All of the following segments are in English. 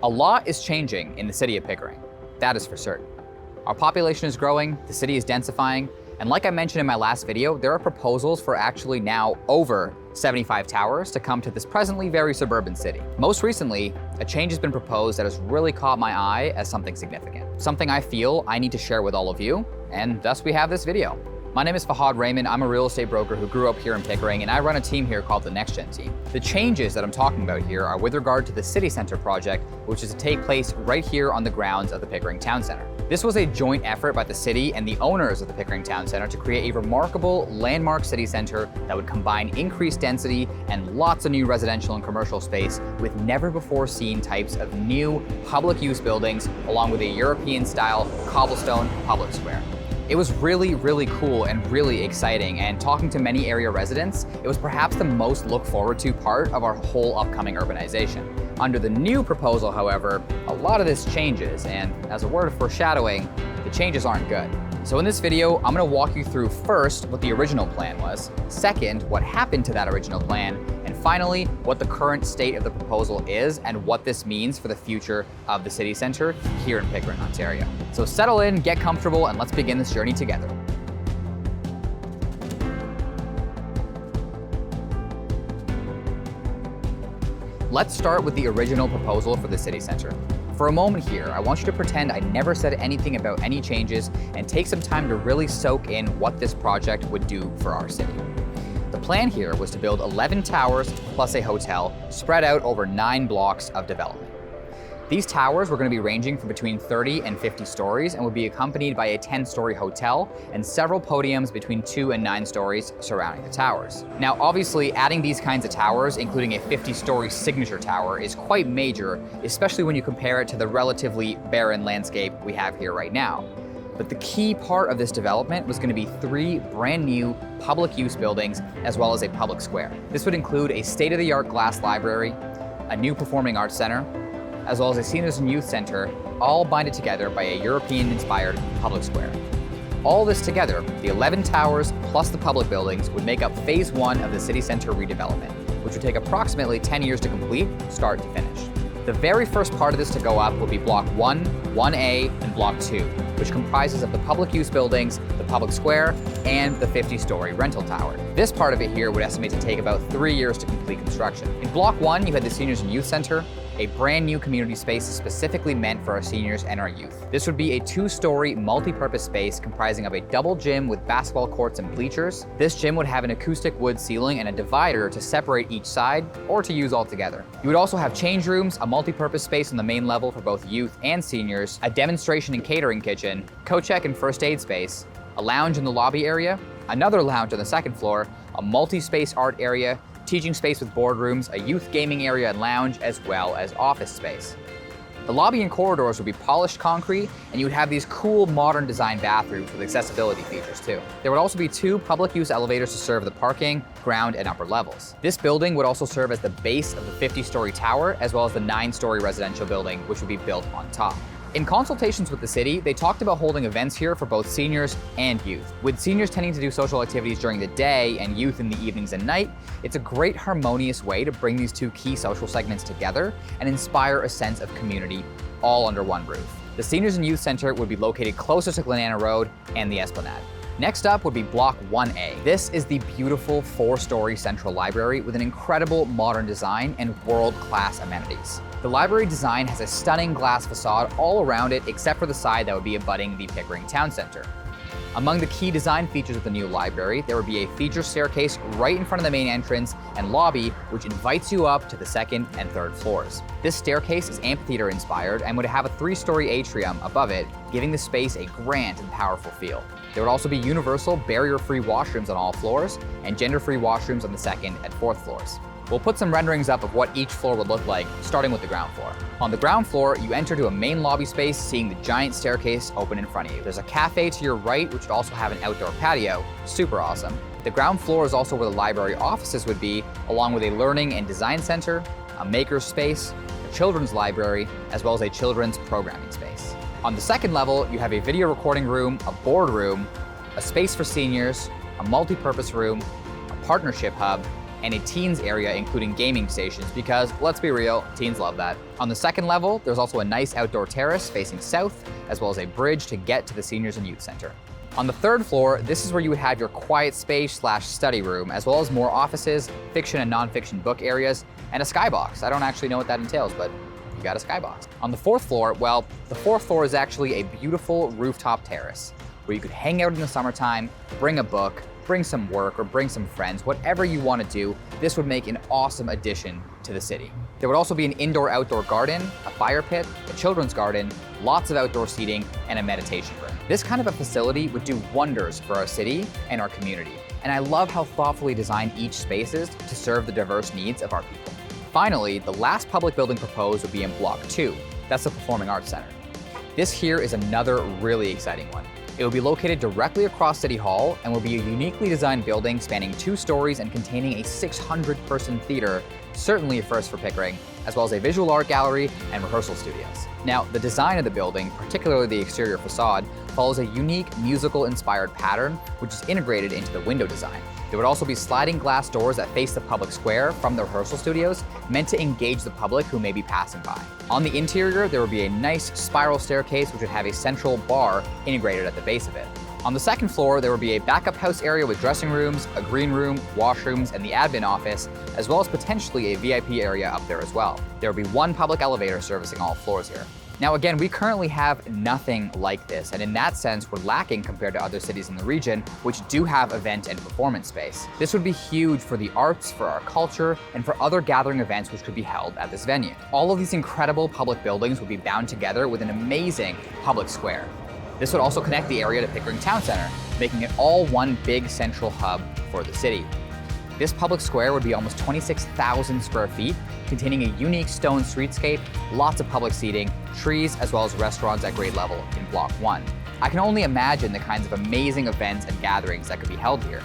A lot is changing in the city of Pickering, that is for certain. Our population is growing, the city is densifying, and like I mentioned in my last video, there are proposals for actually now over 75 towers to come to this presently very suburban city. Most recently, a change has been proposed that has really caught my eye as something significant. Something I feel I need to share with all of you, and thus we have this video. My name is Fahad Raymond. I'm a real estate broker who grew up here in Pickering, and I run a team here called the Next Gen team. The changes that I'm talking about here are with regard to the City Center project, which is to take place right here on the grounds of the Pickering Town Center. This was a joint effort by the city and the owners of the Pickering Town Center to create a remarkable landmark city center that would combine increased density and lots of new residential and commercial space with never before seen types of new public use buildings, along with a European-style cobblestone public square. It was really, really cool and really exciting, and talking to many area residents, it was perhaps the most look forward to part of our whole upcoming urbanization. Under the new proposal, however, a lot of this changes, and as a word of foreshadowing, the changes aren't good. So in this video, I'm gonna walk you through first what the original plan was, second, what happened to that original plan, and finally, what the current state of the proposal is and what this means for the future of the city center here in Pickering, Ontario. So settle in, get comfortable, and let's begin this journey together. Let's start with the original proposal for the city center. For a moment here, I want you to pretend I never said anything about any changes and take some time to really soak in what this project would do for our city. The plan here was to build 11 towers plus a hotel spread out over 9 blocks of development. These towers were going to be ranging from between 30 and 50 stories and would be accompanied by a 10-story hotel and several podiums between 2 and 9 stories surrounding the towers. Now, obviously, adding these kinds of towers, including a 50-story signature tower, is quite major, especially when you compare it to the relatively barren landscape we have here right now. But the key part of this development was going to be 3 brand new public use buildings as well as a public square. This would include a state-of-the-art glass library, a new performing arts center, as well as a seniors and youth center, all binded together by a European-inspired public square. All this together, the 11 towers plus the public buildings, would make up phase 1 of the city center redevelopment, which would take approximately 10 years to complete, start to finish. The very first part of this to go up would be Block 1, 1A, and Block 2, which comprises of the public use buildings, the public square, and the 50-story rental tower. This part of it here would estimate to take about 3 years to complete construction. In Block 1, you had the Seniors and Youth Center, a brand new community space specifically meant for our seniors and our youth. This would be a 2-story multi-purpose space comprising of a double gym with basketball courts and bleachers. This gym would have an acoustic wood ceiling and a divider to separate each side or to use all together. You would also have change rooms, a multi-purpose space on the main level for both youth and seniors, a demonstration and catering kitchen, coat-check and first aid space, a lounge in the lobby area, another lounge on the second floor, a multi-space art area, teaching space with boardrooms, a youth gaming area and lounge, as well as office space. The lobby and corridors would be polished concrete, and you would have these cool modern design bathrooms with accessibility features too. There would also be 2 public use elevators to serve the parking, ground, and upper levels. This building would also serve as the base of the 50-story tower, as well as the 9-story residential building, which would be built on top. In consultations with the city, they talked about holding events here for both seniors and youth. With seniors tending to do social activities during the day and youth in the evenings and night, it's a great harmonious way to bring these 2 key social segments together and inspire a sense of community all under one roof. The Seniors and Youth Center would be located closer to Glenana Road and the Esplanade. Next up would be Block 1A. This is the beautiful 4-story central library with an incredible modern design and world-class amenities. The library design has a stunning glass facade all around it except for the side that would be abutting the Pickering Town Center. Among the key design features of the new library, there would be a feature staircase right in front of the main entrance and lobby, which invites you up to the 2nd and 3rd floors. This staircase is amphitheater inspired and would have a 3-story atrium above it, giving the space a grand and powerful feel. There would also be universal barrier-free washrooms on all floors and gender-free washrooms on the 2nd and 4th floors. We'll put some renderings up of what each floor would look like, starting with the ground floor. On the ground floor, you enter to a main lobby space, seeing the giant staircase open in front of you. There's a cafe to your right, which would also have an outdoor patio. Super awesome. The ground floor is also where the library offices would be, along with a learning and design center, a maker's space, a children's library, as well as a children's programming space. On the 2nd level, you have a video recording room, a boardroom, a space for seniors, a multi-purpose room, a partnership hub, and a teens area including gaming stations because, let's be real, teens love that. On the second level, there's also a nice outdoor terrace facing south, as well as a bridge to get to the seniors and youth center. On the third floor, this is where you would have your quiet space / study room, as well as more offices, fiction and nonfiction book areas, and a skybox. I don't actually know what that entails, but you got a skybox. On the fourth floor, well, the fourth floor is actually a beautiful rooftop terrace where you could hang out in the summertime, bring a book, bring some work, or bring some friends, whatever you want to do. This would make an awesome addition to the city. There would also be an indoor-outdoor garden, a fire pit, a children's garden, lots of outdoor seating, and a meditation room. This kind of a facility would do wonders for our city and our community. And I love how thoughtfully designed each space is to serve the diverse needs of our people. Finally, the last public building proposed would be in Block 2. That's the Performing Arts Center. This here is another really exciting one. It will be located directly across City Hall and will be a uniquely designed building spanning 2 stories and containing a 600-person theater, certainly a first for Pickering, as well as a visual art gallery and rehearsal studios. Now, the design of the building, particularly the exterior facade, follows a unique musical-inspired pattern which is integrated into the window design. There would also be sliding glass doors that face the public square from the rehearsal studios, meant to engage the public who may be passing by. On the interior, there would be a nice spiral staircase which would have a central bar integrated at the base of it. On the second floor, there would be a backup house area with dressing rooms, a green room, washrooms, and the admin office, as well as potentially a VIP area up there as well. There would be 1 public elevator servicing all floors here. Now again, we currently have nothing like this, and in that sense, we're lacking compared to other cities in the region, which do have event and performance space. This would be huge for the arts, for our culture, and for other gathering events which could be held at this venue. All of these incredible public buildings would be bound together with an amazing public square. This would also connect the area to Pickering Town Center, making it all one big central hub for the city. This public square would be almost 26,000 square feet, containing a unique stone streetscape, lots of public seating, trees, as well as restaurants at grade level in Block 1. I can only imagine the kinds of amazing events and gatherings that could be held here.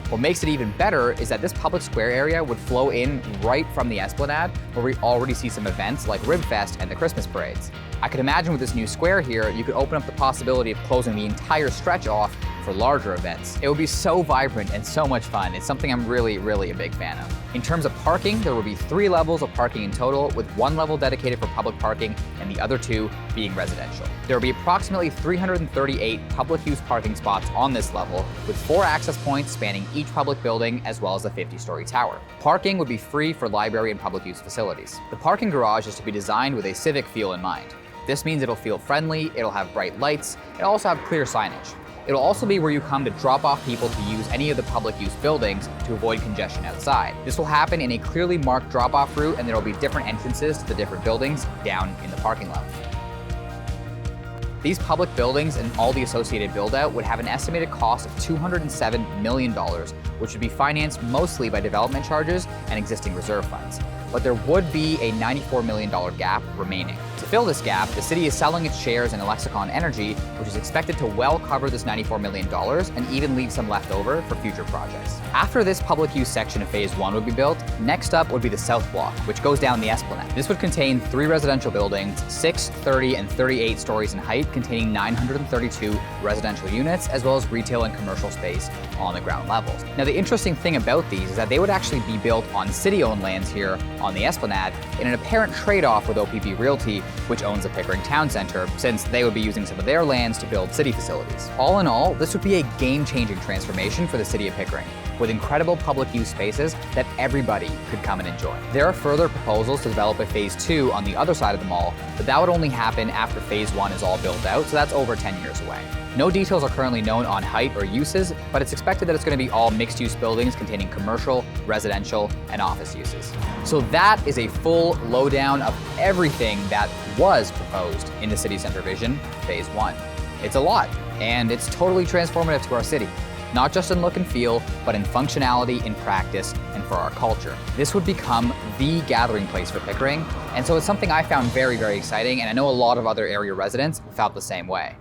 What makes it even better is that this public square area would flow in right from the Esplanade, where we already see some events like Ribfest and the Christmas parades. I could imagine with this new square here, you could open up the possibility of closing the entire stretch off for larger events. It would be so vibrant and so much fun. It's something I'm really a big fan of. In terms of parking, there will be 3 levels of parking in total, with 1 level dedicated for public parking and the other 2 being residential. There will be approximately 338 public use parking spots on this level, with 4 access points spanning each public building, as well as a 50-story tower. Parking would be free for library and public use facilities. The parking garage is to be designed with a civic feel in mind. This means it'll feel friendly, it'll have bright lights, it'll also have clear signage. It'll also be where you come to drop off people to use any of the public use buildings to avoid congestion outside. This will happen in a clearly marked drop-off route, and there will be different entrances to the different buildings down in the parking lot. These public buildings and all the associated build-out would have an estimated cost of $207 million, which would be financed mostly by development charges and existing reserve funds. But there would be a $94 million gap remaining. To fill this gap, the city is selling its shares in Lexicon Energy, which is expected to well cover this $94 million and even leave some left over for future projects. After this public use section of Phase 1 would be built, next up would be the South Block, which goes down the Esplanade. This would contain 3 residential buildings, 6, 30, and 38 stories in height, containing 932 residential units, as well as retail and commercial space on the ground levels. Now, the interesting thing about these is that they would actually be built on city-owned lands here on the Esplanade in an apparent trade-off with OPP Realty, which owns the Pickering Town Center, since they would be using some of their lands to build city facilities. All in all, this would be a game-changing transformation for the city of Pickering, with incredible public use spaces that everybody could come and enjoy. There are further proposals to develop a Phase 2 on the other side of the mall, but that would only happen after Phase 1 is all built out, so that's over 10 years away. No details are currently known on height or uses, but it's expected that it's going to be all mixed-use buildings containing commercial, residential, and office uses. So that is a full lowdown of everything that was proposed in the City Center Vision Phase 1. It's a lot, and it's totally transformative to our city. Not just in look and feel, but in functionality, in practice, and for our culture. This would become the gathering place for Pickering, and so it's something I found very exciting, and I know a lot of other area residents felt the same way.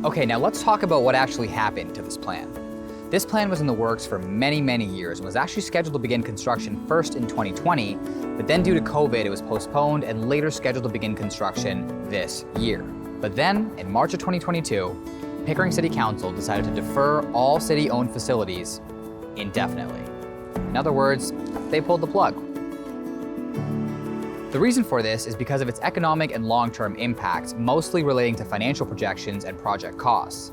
Okay, now let's talk about what actually happened to this plan. This plan was in the works for many years and was actually scheduled to begin construction first in 2020, but then due to COVID, it was postponed and later scheduled to begin construction this year. But then, in March of 2022, Pickering City Council decided to defer all city-owned facilities indefinitely. In other words, they pulled the plug. The reason for this is because of its economic and long-term impacts, mostly relating to financial projections and project costs.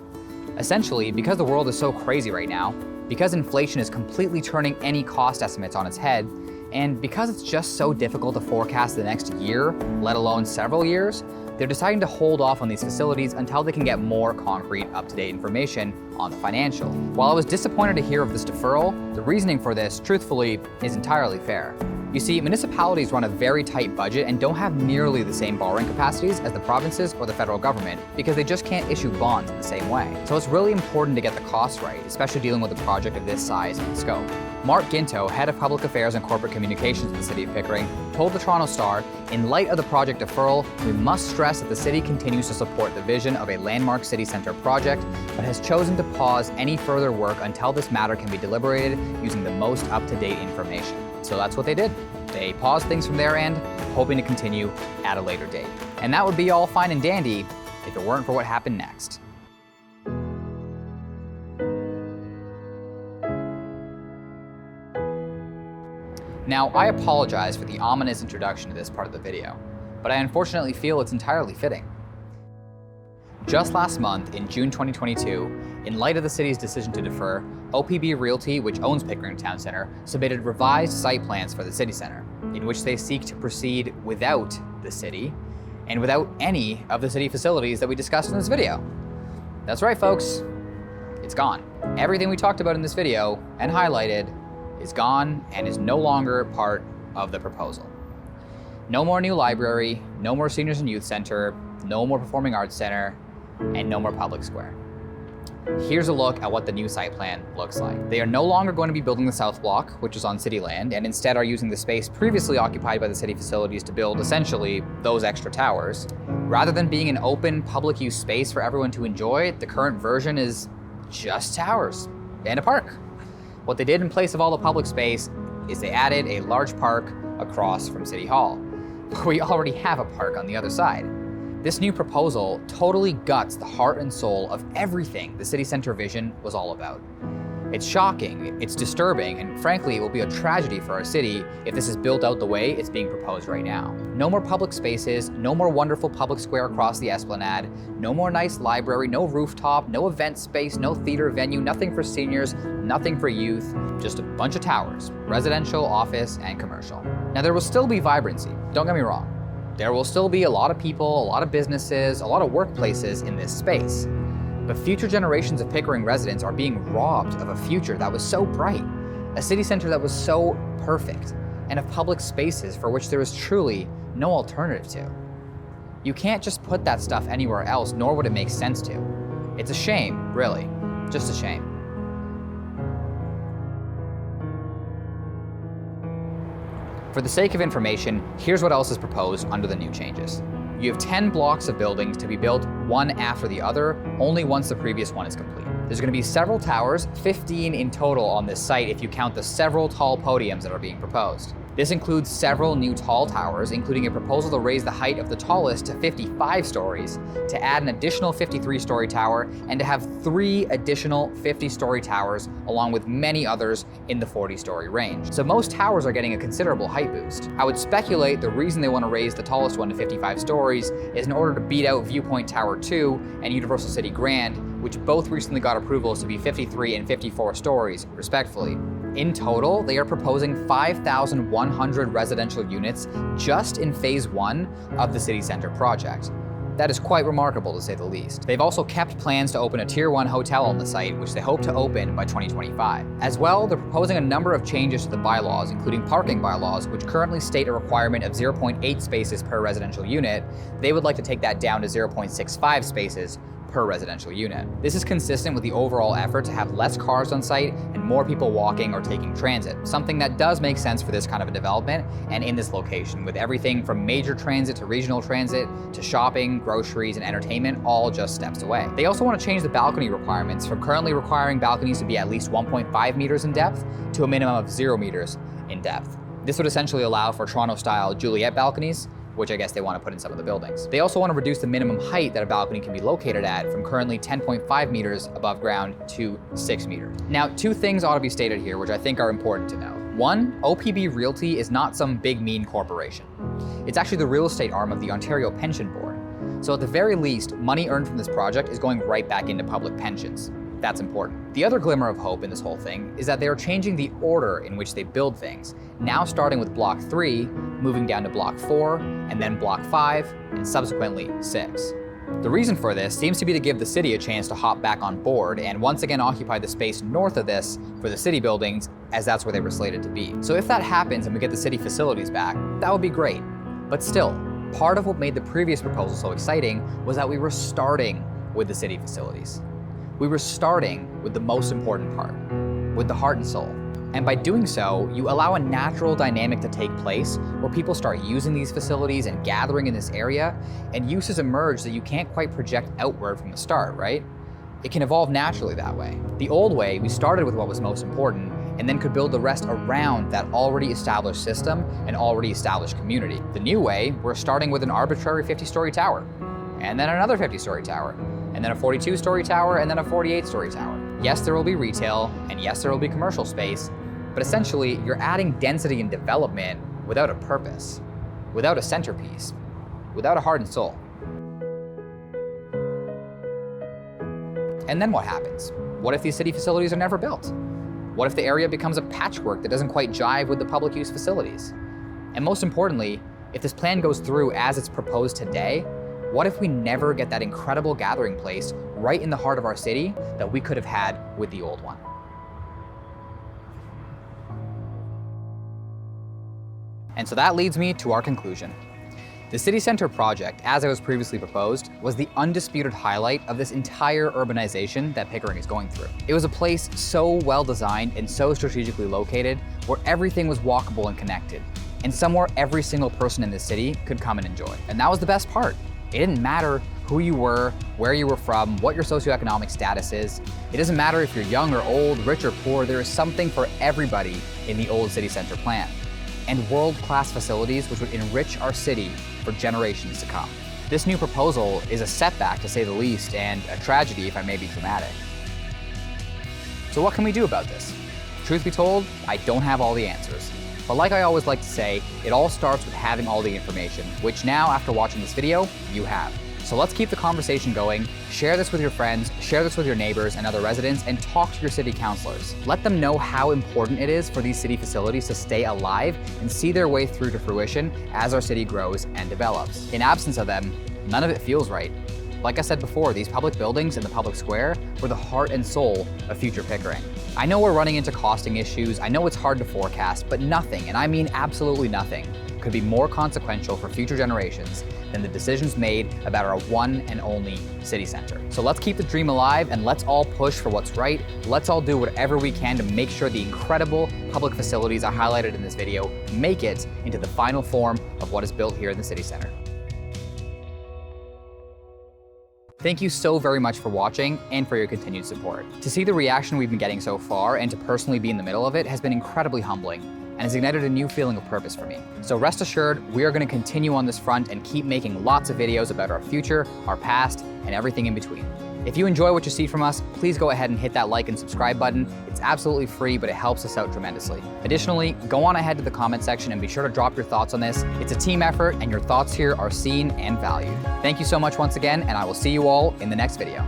Essentially, because the world is so crazy right now, because inflation is completely turning any cost estimates on its head, and because it's just so difficult to forecast the next year, let alone several years, they're deciding to hold off on these facilities until they can get more concrete, up-to-date information on the financial. While I was disappointed to hear of this deferral, the reasoning for this, truthfully, is entirely fair. You see, municipalities run a very tight budget and don't have nearly the same borrowing capacities as the provinces or the federal government because they just can't issue bonds in the same way. So it's really important to get the costs right, especially dealing with a project of this size and scope. Mark Ginto, head of public affairs and corporate communications in the city of Pickering, told the Toronto Star, in light of the project deferral, we must stress that the city continues to support the vision of a landmark city centre project, but has chosen to pause any further work until this matter can be deliberated using the most up-to-date information. So that's what they did. They paused things from their end, hoping to continue at a later date. And that would be all fine and dandy if it weren't for what happened next. Now, I apologize for the ominous introduction to this part of the video, but I unfortunately feel it's entirely fitting. Just last month, in June 2022, in light of the city's decision to defer, OPB Realty, which owns Pickering Town Centre, submitted revised site plans for the city centre, in which they seek to proceed without the city and without any of the city facilities that we discussed in this video. That's right, folks. It's gone. Everything we talked about in this video and highlighted is gone and is no longer part of the proposal. No more new library, no more seniors and youth center, no more performing arts center, and no more public square. Here's a look at what the new site plan looks like. They are no longer going to be building the South Block, which is on city land, and instead are using the space previously occupied by the city facilities to build essentially those extra towers. Rather than being an open public use space for everyone to enjoy, the current version is just towers and a park. What they did in place of all the public space is they added a large park across from City Hall. We already have a park on the other side. This new proposal totally guts the heart and soul of everything the city center vision was all about. It's shocking, it's disturbing, and frankly, it will be a tragedy for our city if this is built out the way it's being proposed right now. No more public spaces, no more wonderful public square across the Esplanade, no more nice library, no rooftop, no event space, no theater venue, nothing for seniors, nothing for youth, just a bunch of towers, residential, office, and commercial. Now there will still be vibrancy, don't get me wrong. There will still be a lot of people, a lot of businesses, a lot of workplaces in this space. But future generations of Pickering residents are being robbed of a future that was so bright, a city center that was so perfect, and of public spaces for which there is truly no alternative to. You can't just put that stuff anywhere else, nor would it make sense to. It's a shame, really, just a shame. For the sake of information, here's what else is proposed under the new changes. You have 10 blocks of buildings to be built one after the other, only once the previous one is complete. There's going to be several towers, 15 in total on this site if you count the several tall podiums that are being proposed. This includes several new tall towers, including a proposal to raise the height of the tallest to 55 stories, to add an additional 53-story tower, and to have 3 additional 50-story towers, along with many others in the 40-story range. So most towers are getting a considerable height boost. I would speculate the reason they want to raise the tallest one to 55 stories is in order to beat out Viewpoint Tower 2 and Universal City Grand, which both recently got approvals to be 53 and 54 stories, respectively. In total, they are proposing 5,100 residential units just in phase 1 of the city center project. That is quite remarkable, to say the least. They've also kept plans to open a Tier 1 hotel on the site, which they hope to open by 2025. As well, they're proposing a number of changes to the bylaws, including parking bylaws, which currently state a requirement of 0.8 spaces per residential unit. They would like to take that down to 0.65 spaces per residential unit. This is consistent with the overall effort to have less cars on site and more people walking or taking transit, something that does make sense for this kind of a development and in this location, with everything from major transit to regional transit to shopping, groceries, and entertainment all just steps away. They also want to change the balcony requirements from currently requiring balconies to be at least 1.5 meters in depth to a minimum of 0 meters in depth. This would essentially allow for Toronto-style Juliet balconies, which I guess they want to put in some of the buildings. They also want to reduce the minimum height that a balcony can be located at from currently 10.5 meters above ground to 6 meters. Now, two things ought to be stated here, which I think are important to know. One, OPB Realty is not some big mean corporation. It's actually the real estate arm of the Ontario Pension Board. So at the very least, money earned from this project is going right back into public pensions. That's important. The other glimmer of hope in this whole thing is that they are changing the order in which they build things, now starting with Block 3, moving down to Block 4, and then Block 5, and subsequently 6. The reason for this seems to be to give the city a chance to hop back on board and once again occupy the space north of this for the city buildings, as that's where they were slated to be. So if that happens and we get the city facilities back, that would be great. But still, part of what made the previous proposal so exciting was that we were starting with the city facilities. We were starting with the most important part, with the heart and soul. And by doing so, you allow a natural dynamic to take place where people start using these facilities and gathering in this area, and uses emerge that you can't quite project outward from the start, right? It can evolve naturally that way. The old way, we started with what was most important and then could build the rest around that already established system and already established community. The new way, we're starting with an arbitrary 50-story tower, and then another 50-story tower, and then a 42-story tower, and then a 48-story tower. Yes, there will be retail, and yes, there will be commercial space, but essentially, you're adding density and development without a purpose, without a centerpiece, without a heart and soul. And then what happens? What if these city facilities are never built? What if the area becomes a patchwork that doesn't quite jive with the public use facilities? And most importantly, if this plan goes through as it's proposed today, what if we never get that incredible gathering place right in the heart of our city that we could have had with the old one? And so that leads me to our conclusion. The city center project, as it was previously proposed, was the undisputed highlight of this entire urbanization that Pickering is going through. It was a place so well designed and so strategically located where everything was walkable and connected, and somewhere every single person in the city could come and enjoy. And that was the best part. It didn't matter who you were, where you were from, what your socioeconomic status is. It doesn't matter if you're young or old, rich or poor, there is something for everybody in the old city center plan. And world-class facilities which would enrich our city for generations to come. This new proposal is a setback to say the least, and a tragedy if I may be dramatic. So what can we do about this? Truth be told, I don't have all the answers. But like I always like to say, it all starts with having all the information, which now, after watching this video, you have. So let's keep the conversation going, share this with your friends, share this with your neighbors and other residents, and talk to your city councilors. Let them know how important it is for these city facilities to stay alive and see their way through to fruition as our city grows and develops. In absence of them, none of it feels right. Like I said before, these public buildings in the public square were the heart and soul of future Pickering. I know we're running into costing issues, I know it's hard to forecast, but nothing, and I mean absolutely nothing, could be more consequential for future generations than the decisions made about our one and only city center. So let's keep the dream alive and let's all push for what's right. Let's all do whatever we can to make sure the incredible public facilities I highlighted in this video make it into the final form of what is built here in the city center. Thank you so very much for watching and for your continued support. To see the reaction we've been getting so far and to personally be in the middle of it has been incredibly humbling and has ignited a new feeling of purpose for me. So rest assured, we are going to continue on this front and keep making lots of videos about our future, our past, and everything in between. If you enjoy what you see from us, please go ahead and hit that like and subscribe button. It's absolutely free, but it helps us out tremendously. Additionally, go on ahead to the comment section and be sure to drop your thoughts on this. It's a team effort, and your thoughts here are seen and valued. Thank you so much once again, and I will see you all in the next video.